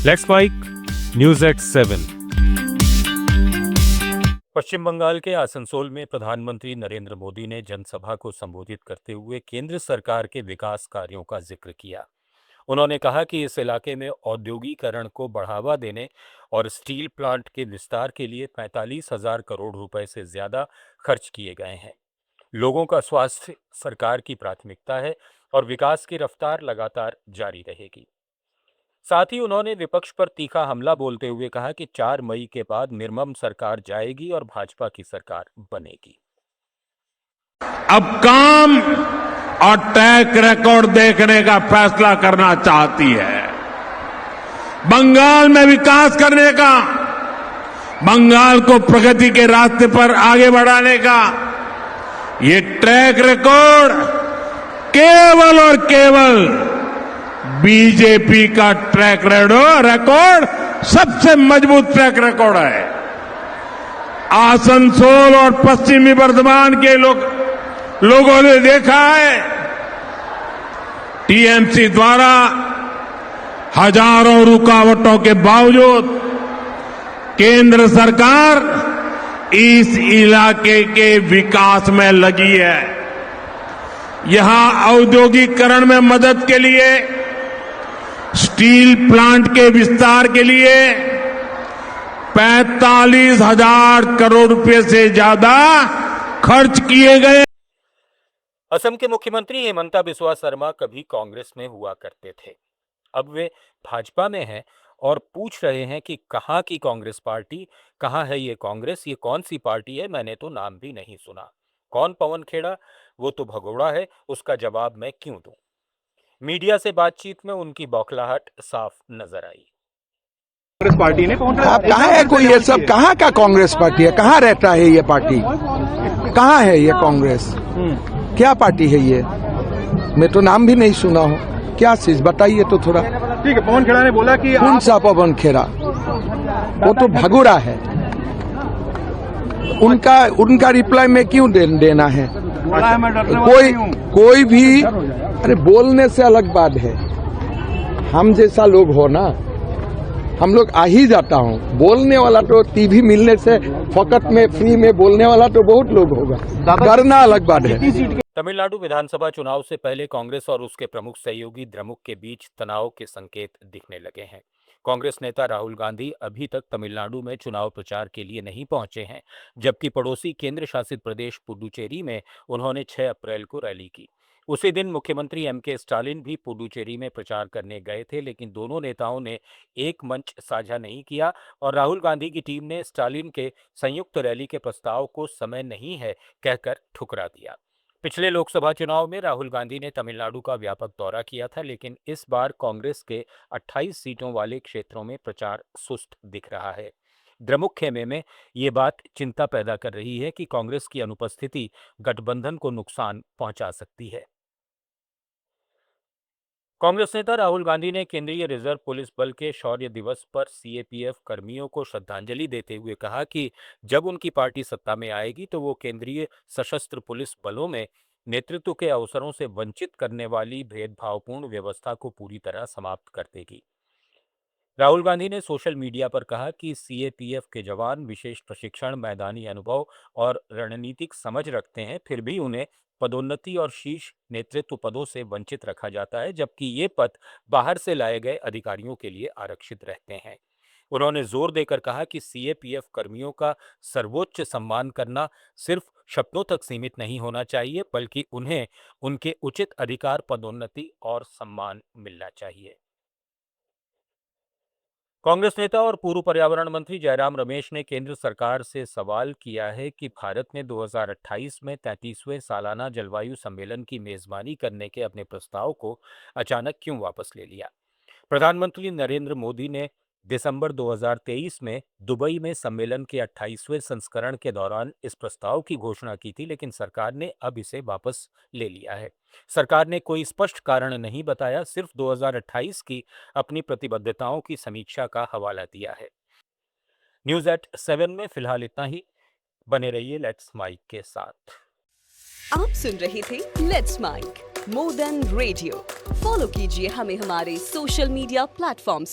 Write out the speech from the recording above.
Let's mic news at 7। Paschim Bangal के आसनसोल में प्रधानमंत्री नरेंद्र मोदी ने जनसभा को संबोधित करते हुए केंद्र सरकार के विकास कार्यों का जिक्र किया। उन्होंने कहा कि इस इलाके में औद्योगिकरण को बढ़ावा देने और स्टील प्लांट के विस्तार के लिए 45,000 करोड़ रुपए से ज्यादा खर्च किए गए हैं। लोगों का स्वास्थ्य सरकार की प्राथमिकता है और विकास की रफ्तार लगातार जारी रहेगी। साथ ही उन्होंने विपक्ष पर तीखा हमला बोलते हुए कहा कि 4 मई के बाद निर्मम सरकार जाएगी और भाजपा की सरकार बनेगी। अब काम और ट्रैक रिकॉर्ड देखने का फैसला करना चाहती है। बंगाल में विकास करने का, बंगाल को प्रगति के रास्ते पर आगे बढ़ाने का ये ट्रैक रिकॉर्ड केवल और केवल बीजेपी का ट्रैक रिकॉर्ड सबसे मजबूत ट्रैक रिकॉर्ड है। आसनसोल और पश्चिमी बर्धमान के लोगों ने देखा है, टीएमसी द्वारा हजारों रुकावटों के बावजूद केंद्र सरकार इस इलाके के विकास में लगी है। यहां औद्योगिकरण में मदद के लिए, स्टील प्लांट के विस्तार के लिए 45,000 करोड़ रुपए से ज्यादा खर्च किए गए। असम के मुख्यमंत्री हेमंता बिस्वा शर्मा कभी कांग्रेस में हुआ करते थे। अब वे भाजपा में हैं और पूछ रहे हैं कि कहां की कांग्रेस पार्टी, कहां है ये कांग्रेस, ये कौन सी पार्टी है, मैंने तो नाम भी नहीं सुना। कौन पवन खेड़ा, वो तो भगोड़ा है, उसका जवाब मैं क्यों दूं। मीडिया से बातचीत में उनकी बौखलाहट साफ नजर आई। कांग्रेस पार्टी ने आप कहाँ है कोई, ये सब कहाँ का कांग्रेस पार्टी है, कहाँ रहता है ये पार्टी, कहाँ है ये कांग्रेस, क्या पार्टी है ये, मैं तो नाम भी नहीं सुना हूँ। क्या चीज बताइए तो थोड़ा। ठीक है, पवन खेड़ा ने बोला कि कौन सा पवन खेड़ा, वो तो भगोड़ा है, उनका रिप्लाई में क्यों देना है। कोई भी, अरे बोलने से अलग बात है, हम जैसा लोग हो ना, हम लोग आ ही जाता हूँ। बोलने वाला तो टीवी मिलने से फकत में फ्री में बोलने वाला तो बहुत लोग होगा, करना अलग बात है। तमिलनाडु विधानसभा चुनाव से पहले कांग्रेस और उसके प्रमुख सहयोगी द्रमुक के बीच तनाव के संकेत दिखने लगे हैं। कांग्रेस नेता राहुल गांधी अभी तक तमिलनाडु में चुनाव प्रचार के लिए नहीं पहुंचे हैं, जबकि पड़ोसी केंद्र शासित प्रदेश पुडुचेरी में उन्होंने 6 अप्रैल को रैली की। उसी दिन मुख्यमंत्री एमके स्टालिन भी पुडुचेरी में प्रचार करने गए थे, लेकिन दोनों नेताओं ने एक मंच साझा नहीं किया और राहुल गांधी की टीम ने स्टालिन के संयुक्त रैली के प्रस्ताव को समय नहीं है कहकर ठुकरा दिया। पिछले लोकसभा चुनाव में राहुल गांधी ने तमिलनाडु का व्यापक दौरा किया था, लेकिन इस बार कांग्रेस के 28 सीटों वाले क्षेत्रों में प्रचार सुस्त दिख रहा है। द्रमुक खेमे में ये बात चिंता पैदा कर रही है कि कांग्रेस की अनुपस्थिति गठबंधन को नुकसान पहुंचा सकती है। कांग्रेस नेता राहुल गांधी ने केंद्रीय रिजर्व पुलिस बल के शौर्य दिवस पर सीएपीएफ कर्मियों को श्रद्धांजलि देते हुए कहा कि जब उनकी पार्टी सत्ता में आएगी तो वो केंद्रीय सशस्त्र पुलिस बलों में नेतृत्व के अवसरों से वंचित करने वाली भेदभावपूर्ण व्यवस्था को पूरी तरह समाप्त कर देगी। राहुल गांधी ने सोशल मीडिया पर कहा कि सीएपीएफ के जवान विशेष प्रशिक्षण, मैदानी अनुभव और रणनीतिक समझ रखते हैं, फिर भी उन्हें पदोन्नति और शीर्ष नेतृत्व पदों से वंचित रखा जाता है, जबकि ये पद बाहर से लाए गए अधिकारियों के लिए आरक्षित रहते हैं। उन्होंने जोर देकर कहा कि सीएपीएफ कर्मियों का सर्वोच्च सम्मान करना सिर्फ शब्दों तक सीमित नहीं होना चाहिए, बल्कि उन्हें उनके उचित अधिकार, पदोन्नति और सम्मान मिलना चाहिए। कांग्रेस नेता और पूर्व पर्यावरण मंत्री जयराम रमेश ने केंद्र सरकार से सवाल किया है कि भारत ने 2028 में 33वें सालाना जलवायु सम्मेलन की मेजबानी करने के अपने प्रस्ताव को अचानक क्यों वापस ले लिया। प्रधानमंत्री नरेंद्र मोदी ने दिसंबर 2023 में दुबई में सम्मेलन के 28वें संस्करण के दौरान इस प्रस्ताव की घोषणा की थी, लेकिन सरकार ने अब इसे वापस ले लिया है। सरकार ने कोई स्पष्ट कारण नहीं बताया, सिर्फ 2028 की अपनी प्रतिबद्धताओं की समीक्षा का हवाला दिया है। न्यूज एट 7 में फिलहाल इतना ही। बने रहिए लेट्स माइक के साथ। आप सुन रहे थे let's mic more than radio. Follow कीजिए हमें हमारे सोशल मीडिया प्लेटफॉर्म्स।